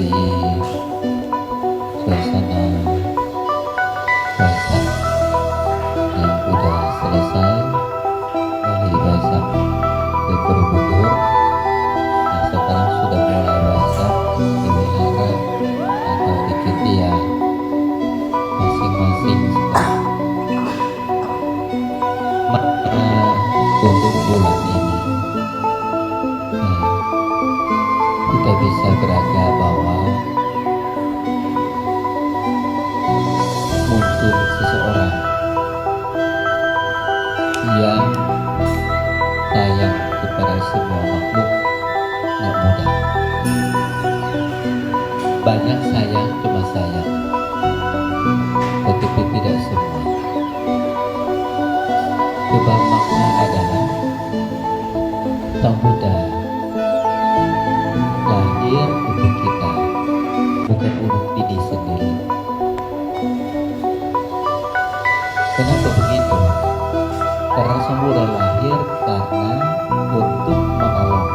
di suasana puasa yang sudah selesai dari Waisak ke Borobudur. Nah, sekarang sudah mulai Waisak di wihara atau di Kitia masing-masing makna untuk bulan ini. Nah, kita bisa beraga bahwa muncul seseorang yang sayang kepada semua makhluk nggak mudah. Banyak sayang, cuma sayang, tetapi tidak semua. Sebab makna adalah Sang Buddha lahir untuk kita, bukan untuk diri sendiri. Kenapa begitu? Karena Sang Buddha lahir karena untuk menolong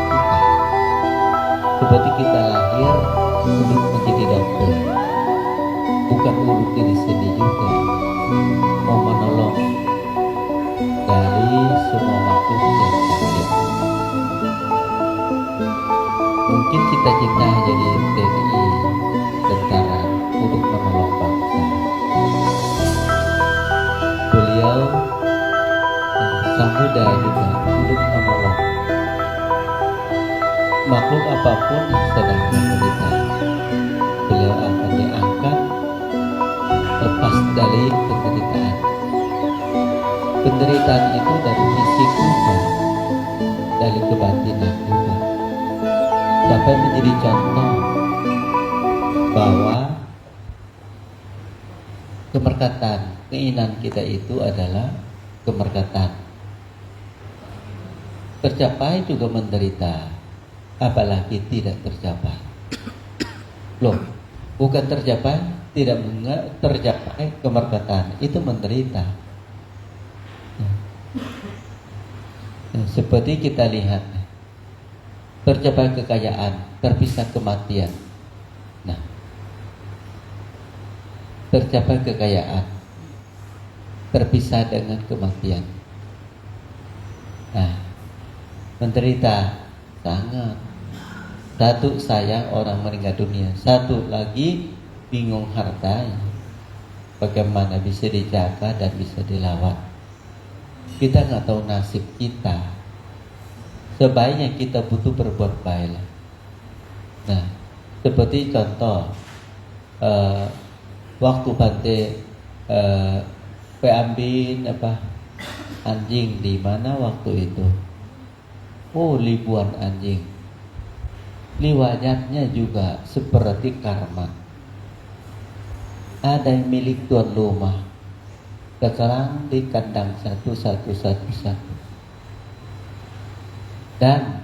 kita. Seperti kita lahir untuk menjadi dokter, bukan untuk diri sendiri juga, mau menolong dari semua makhluk yang sakit. Mungkin cita-cita jadi TNI, tentara, untuk menolong bangsa. Beliau Sang Buddha juga untuk menolong makhluk apapun yang sedang menderita. Beliau akan diangkat lepas dari penderitaan. Penderitaan itu dari fisik juga, dari kebatinan juga. Dapat menjadi contoh bahwa kemerkatan, keinginan kita itu adalah kemerkatan. Tercapai juga menderita, apalagi tidak tercapai. Loh, bukan tercapai, tidak tercapai kemerkatan, itu menderita. Nah, seperti kita lihat, tercapai kekayaan, terpisah kematian. Nah, tercapai kekayaan, terpisah dengan kematian. Nah, menderita sangat. Satu, sayang orang meninggal dunia. Satu lagi, bingung hartanya, bagaimana bisa dijaga dan bisa dilawan. Kita nggak tahu nasib kita. Sebaiknya kita butuh berbuat baik. Nah, seperti contoh waktu Bante ambil anjing di mana waktu itu? Oh, ribuan anjing. Riwayatnya juga seperti karma. Ada yang milik tuan rumah, sekarang di kandang satu. Dan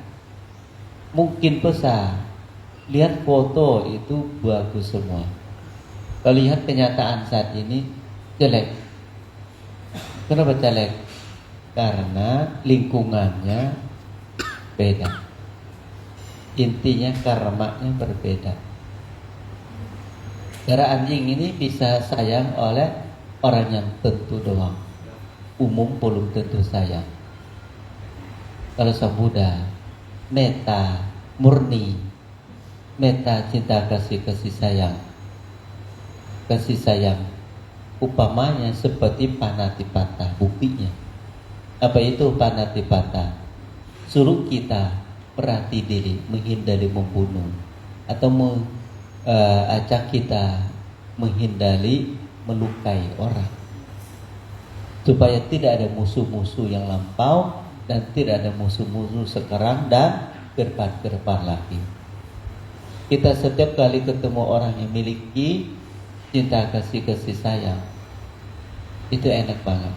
mungkin besar, lihat foto itu bagus semua. Kalau lihat kenyataan saat ini jelek. Kenapa jelek? Karena lingkungannya beda. Intinya karmanya berbeda. Karena anjing ini bisa sayang oleh orang yang tentu doang. Umum belum tentu sayang. Kalau Sang Buddha, metta, murni, metta, cinta kasih sayang. Kasih sayang upamanya seperti panatipata, buktinya. Apa itu panatipata? Suruh kita perhati diri, menghindari membunuh, atau ajak kita menghindari melukai orang, supaya tidak ada musuh-musuh yang lampau dan tidak ada musuh-musuh sekarang dan ke depan lagi. Kita setiap kali ketemu orang yang memiliki cinta kasih sayang, itu enak banget.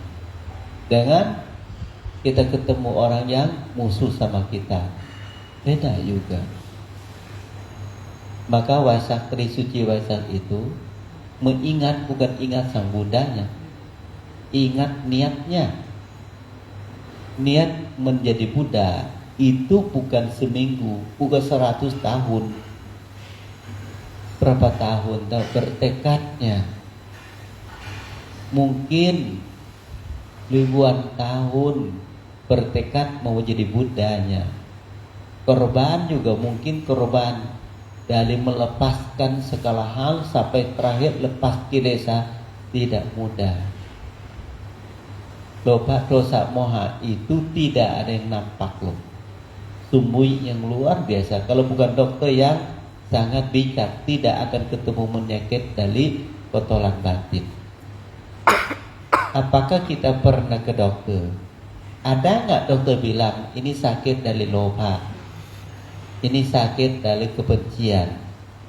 Dengan kita ketemu orang yang musuh sama kita, beda juga. Maka Waisak Trisuci Waisak itu mengingat, bukan ingat Sang Buddhanya, ingat niatnya. Niat menjadi Buddha itu bukan seminggu, bukan 100 tahun. berapa tahun tahu bertekadnya, mungkin ribuan tahun bertekad mau jadi Buddhanya. Korban juga mungkin korban dari melepaskan segala hal sampai terakhir lepas ke desa tidak mudah. Loba dosa moha itu tidak ada yang nampak loh. Sumui yang luar biasa. Kalau bukan dokter yang sangat bijak, tidak akan ketemu penyakit dari kotoran batin. Apakah kita pernah ke dokter? Ada nggak dokter bilang ini sakit dari loba, ini sakit dari kebencian,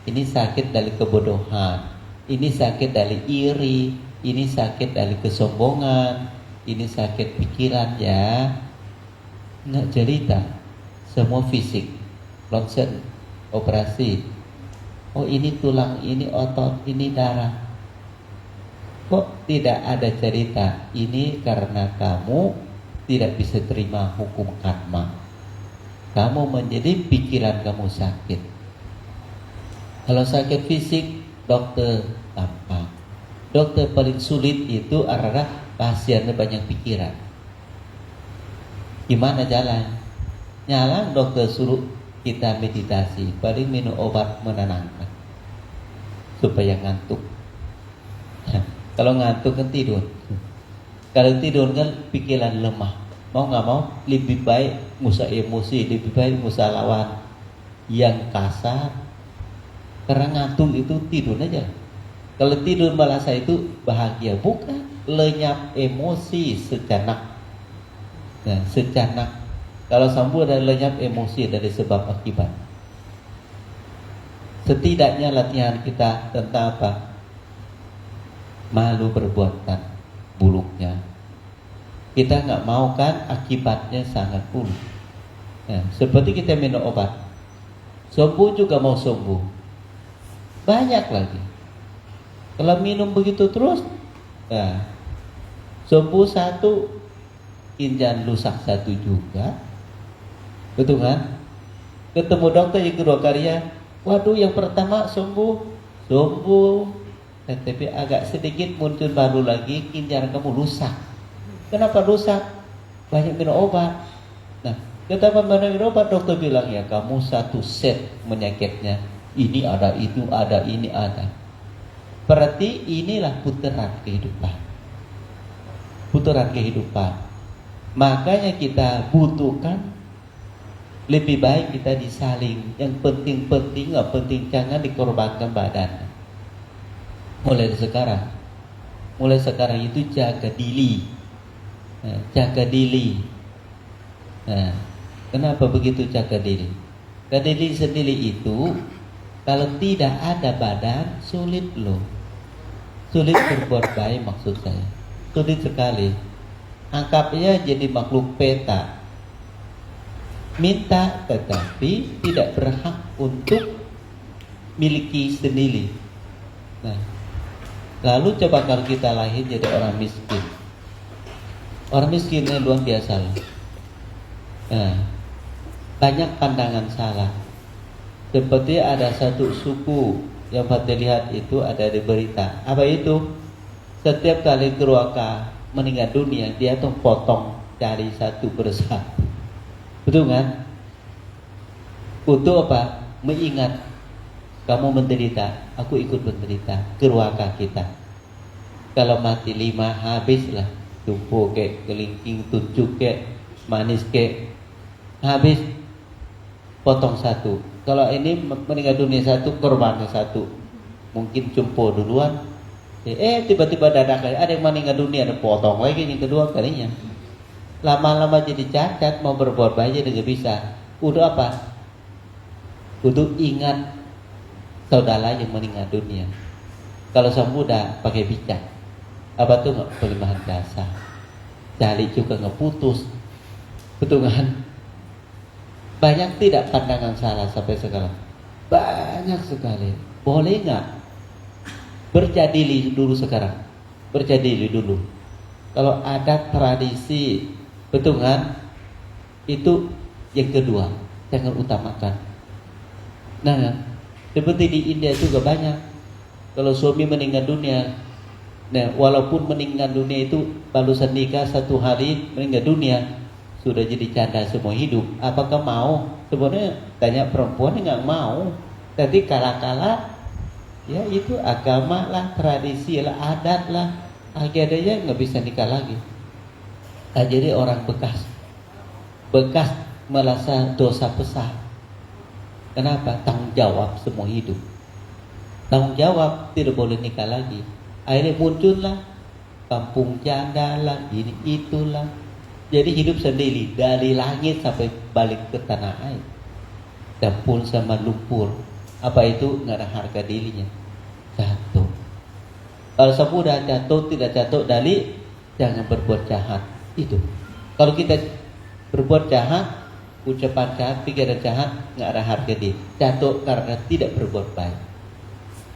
ini sakit dari kebodohan, ini sakit dari iri, ini sakit dari kesombongan, ini sakit pikiran ya? Nggak cerita. Semua fisik, ronsen, operasi. Oh ini tulang, ini otot, ini darah. Kok tidak ada cerita? Ini karena kamu tidak bisa terima hukum karma. Kamu menjadi pikiran kamu sakit. Kalau sakit fisik, dokter gampang. Dokter paling sulit itu adalah pasiennya banyak pikiran. Gimana jalan? Nyalang dokter suruh kita meditasi, paling minum obat menenangkan supaya ngantuk. Kalau ngantuk kan tidur. Kalau tidur kan pikiran lemah. Mau nggak mau lebih baik musa emosi, lebih baik musa lawan yang kasar. Karena ngantuk itu tidur aja. Kalau tidur merasa itu bahagia, bukan lenyap emosi sejenak. Nah, sejenak. Kalau sambu ada lenyap emosi dari sebab akibat. Setidaknya latihan kita tentang apa? Malu perbuatan buruknya. Kita nggak mau kan akibatnya sangat buruk. Nah, seperti kita minum obat, sembuh juga mau sembuh, banyak lagi. Kalau minum begitu terus, nah, sembuh satu, ginjal rusak satu juga. Betul kan? Ketemu dokter yang kedua kalinya, waduh yang pertama sembuh, tapi agak sedikit muncul baru lagi, ginjal kamu rusak. Kenapa rusak? Banyak minum obat. Nah, kenapa minum obat? Dokter bilang ya kamu satu set penyakitnya. Ini ada, itu ada, ini ada. Berarti inilah putaran kehidupan. Putaran kehidupan. Makanya kita butuhkan lebih baik kita disaling. Yang penting-penting, nggak penting jangan dikorbankan badan. Mulai sekarang itu jaga diri. Nah, jaga diri. Nah, kenapa begitu jaga diri? Jaga diri sendiri itu kalau tidak ada badan sulit loh. Sulit berbuat baik maksud saya. Sulit sekali. Anggapnya jadi makhluk peta. Minta tetapi tidak berhak untuk miliki sendiri. Nah, lalu coba kalau kita lahir jadi orang miskin. Orang miskinnya luar biasa loh. Nah, banyak pandangan salah. Seperti ada satu suku yang pada lihat itu ada di berita. Apa itu? Setiap kali keluarga meninggal dunia, dia tuh potong dari satu persatu. Betul kan? Untuk apa? Mengingat kamu menderita, aku ikut menderita, keluarga kita. Kalau mati 5 habislah, tumpu kek, kelingking, tunjuk kek, manis kek, habis, potong satu. Kalau ini meninggal dunia satu, korbannya satu, mungkin jumpo duluan. Tiba-tiba dadakan ada yang meninggal dunia, ada potong lagi yang kedua kalinya. Lama-lama jadi cacat, mau berbuat baik jadi bisa. Udah apa? Udah ingat saudara yang meninggal dunia. Kalau muda pakai bijak. Apa tuh nggak kelimpahan jasa. Cari juga nggak putus. Betul kan? Banyak tidak pandangan salah sampai sekarang. Banyak sekali. Boleh nggak? Berjadili dulu sekarang. Berjadili dulu. Kalau ada tradisi, betul kan? Itu yang kedua, jangan utamakan. Nah, Seperti di India juga banyak. Kalau suami meninggal dunia, nah walaupun meninggal dunia itu barusan nikah 1 hari meninggal dunia, sudah jadi canda semua hidup. Apakah mau? Sebenarnya tanya perempuan nggak mau. Tapi kala-kala ya itu agama lah, tradisi lah, adat lah, akhirnya nggak bisa nikah lagi. Nah, jadi orang bekas merasa dosa besar. Kenapa? Tanggung jawab semua hidup. Tanggung jawab, tidak boleh nikah lagi. Akhirnya muncullah kampung janda lah, ini itulah. Jadi hidup sendiri dari langit sampai balik ke tanah air. Dapur sama lumpur. Apa itu? Nggak ada harga dirinya. Jatuh. Kalau semudah jatuh, tidak jatuh dari jangan berbuat jahat. Itu. Kalau kita berbuat jahat, ucapan jahat, pikiran jahat, nggak ada harga diri. Jatuh karena tidak berbuat baik.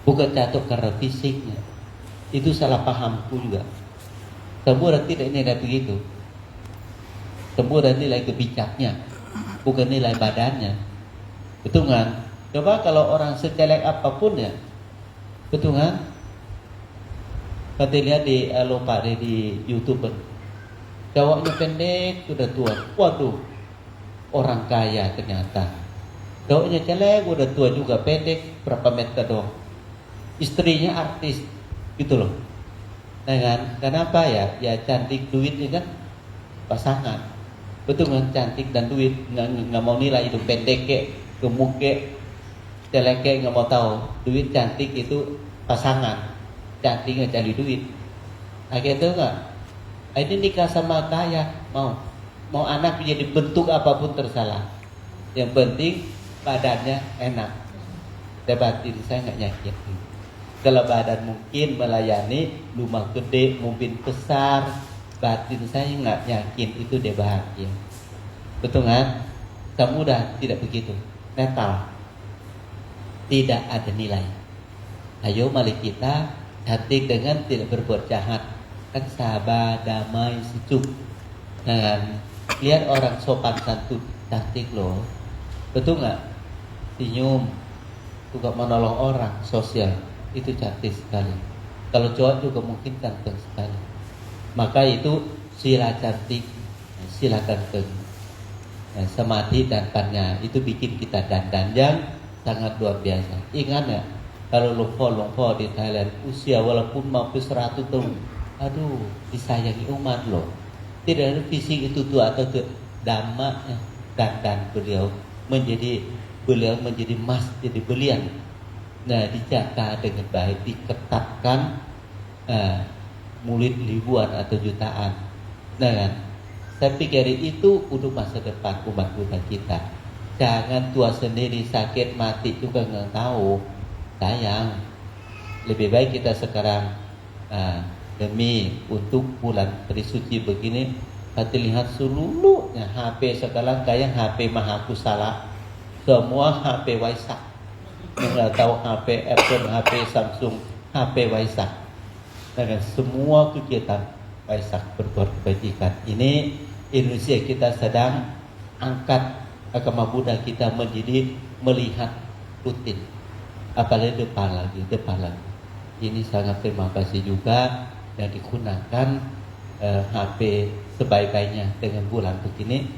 Bukan jatuh karena fisiknya. Itu salah pahamku juga. Semua tidak nilai begitu. Semua nilai kebijaknya, bukan nilai badannya. Betul kan? Coba kalau orang sejelek apapun ya, betul kan? Kita lihat di lupa di YouTube, cowoknya pendek sudah tua. Waduh, orang kaya ternyata. Cowoknya jelek udah tua juga, pendek berapa meter doang. Istrinya artis, gitu loh. Nah kan? Kenapa ya? Ya cantik duitnya kan pasangan. Betul kan? Cantik dan duit nggak mau nilai itu pendek kek, gemuk kek, jelek kek, nggak mau tahu. Duit cantik itu pasangan, cantik nggak cari duit. Akhirnya itu nggak. Ini nikah sama kaya, mau anak menjadi bentuk apapun tersalah. Yang penting badannya enak. Batin saya nggak nyakitin. Kalau badan mungkin melayani rumah gede, mungkin besar, batin saya nggak yakin itu dia bahagia. Betul kan? Kamu udah tidak begitu, netral, tidak ada nilai. Ayo mari kita cantik dengan tidak berbuat jahat, kan sabar, damai, sejuk. Dan lihat orang sopan santun, cantik loh. Betul nggak? Senyum, juga menolong orang, sosial, itu cantik sekali. Kalau cowok juga mungkin ganteng sekali. Maka itu sila cantik, sila ganteng. Nah, samadhi dan panya itu bikin kita dandan yang sangat luar biasa. Ingat ya, kalau lumpur di Thailand usia walaupun mampu 100 tahun, aduh disayangi umat loh. Tidak ada fisik itu tua atau ke dhamma dandan beliau menjadi emas, jadi belian. Nah, dijaga dengan baik, diketatkan murid ribuan atau jutaan. Nah kan, saya pikir itu untuk masa depan umat Buddha kita. Jangan tua sendiri, sakit mati juga nggak tahu. Sayang. Lebih baik kita sekarang demi untuk bulan Trisuci begini, hati lihat seluruhnya HP sekarang kayak HP Mahakusala, semua HP Waisak. Nggak tahu HP Apple, HP Samsung, HP Waisak. Dengan semua kegiatan Waisak berbuat kebajikan. Ini Indonesia kita sedang angkat agama Buddha kita menjadi melihat rutin. Apalagi depan lagi. Ini sangat terima kasih juga dan digunakan HP sebaik-baiknya dengan bulan begini.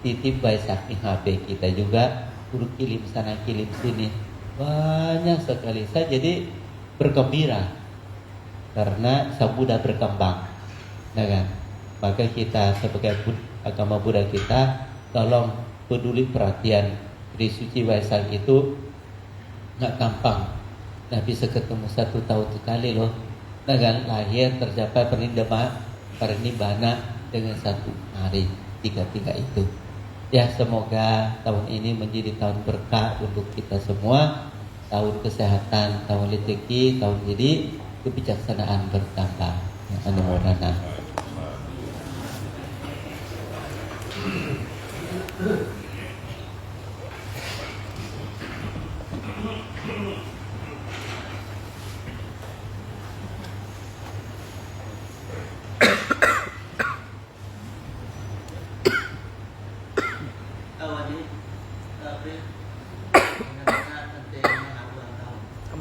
Titip Waisak di HP kita juga. Guru kirim sana kirim sini. Banyak sekali. Saya jadi bergembira karena sang Buddha berkembang. Nah kan? Maka kita sebagai agama Buddha kita tolong peduli perhatian. Trisuci Waisak itu nggak gampang. Nah bisa ketemu 1 tahun sekali loh. Nah kan, lahir tercapai pernibana dengan 1 hari, 3 itu. Ya semoga tahun ini menjadi tahun berkah untuk kita semua. Tahun kesehatan, tahun rezeki, tahun jadi kebijaksanaan bertambah. Anumodana.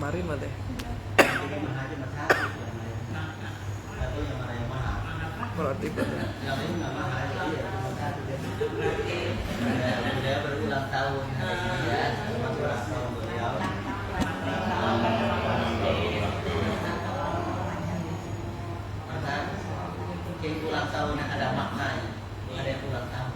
kemarin lah teh. Berarti benar. Beliau berulang tahun hari ini ya, selamat ulang tahun beliau. Maka mungkin ulang tahun yang ada maknanya, ada yang ulang tahun.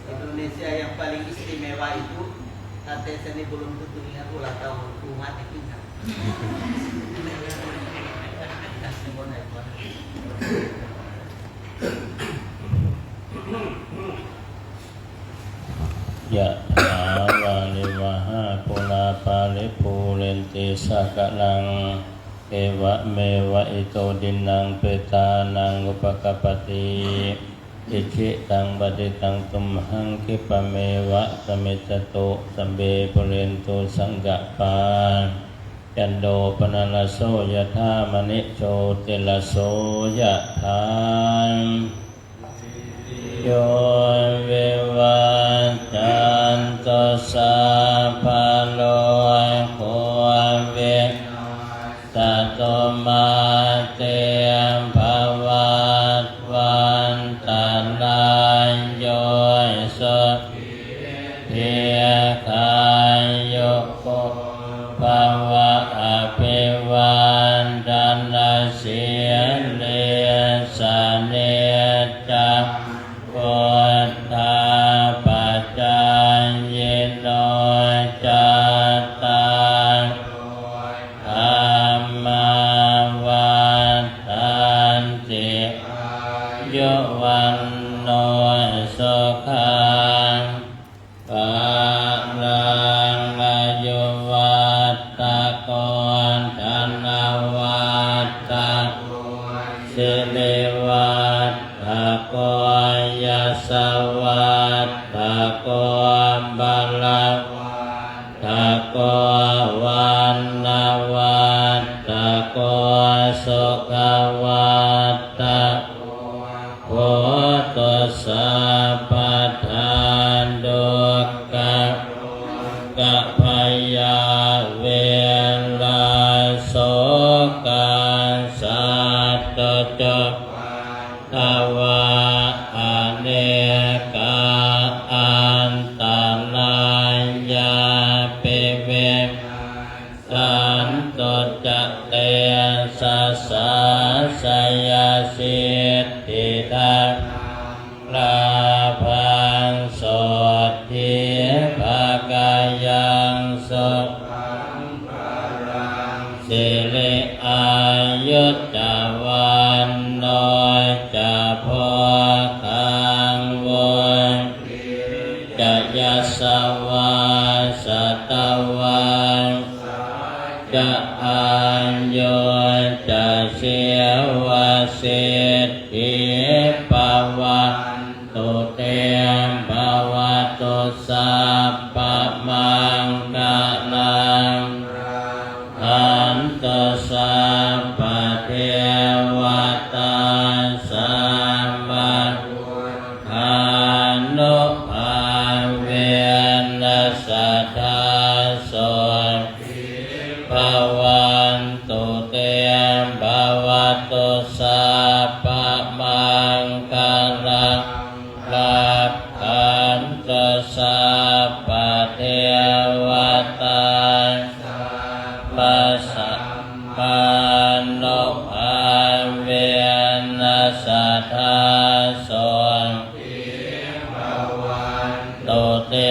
Indonesia yang paling istimewa itu Ate Seni belum tentu ingat ulang tahun umat kita. Ya waliwaha pula palipu lenti sakalang ewa mewa ito dinang petanang upakapati Ici tang baditang tumhang kipamewa samitato sambe pulintu sanggapan Yando panalaso yatha manicho tilaso yatham Yo vivacanto sapaloy kuavi tato mateyam bhavat vantanan yoy so Yekayoko bhava apivantanna siyane saneta Kota pacayino catan amawatanti yuwanno sukhan parang ayuwatakon dhanawata siliwat Bako yasawat Bako balawat Bako wanawat Bako sukawat Koto sapadhan dukkha kapaya vela sokan satoco Tawa aneka antalaya pewe Santo cakte sasa saya siddhita Labhan soti bhagayang sot Sili ayudawan Japokang won Jaya sawa satawan Jaanyo jasya siddhi bhavantu tem bhavatu sabba manggalang Anto sabba dewata sabba anu bhavena sadason bhavantu tem bhavatu sabba manggalang labhantu sabba dewata Mano avena sadason Tote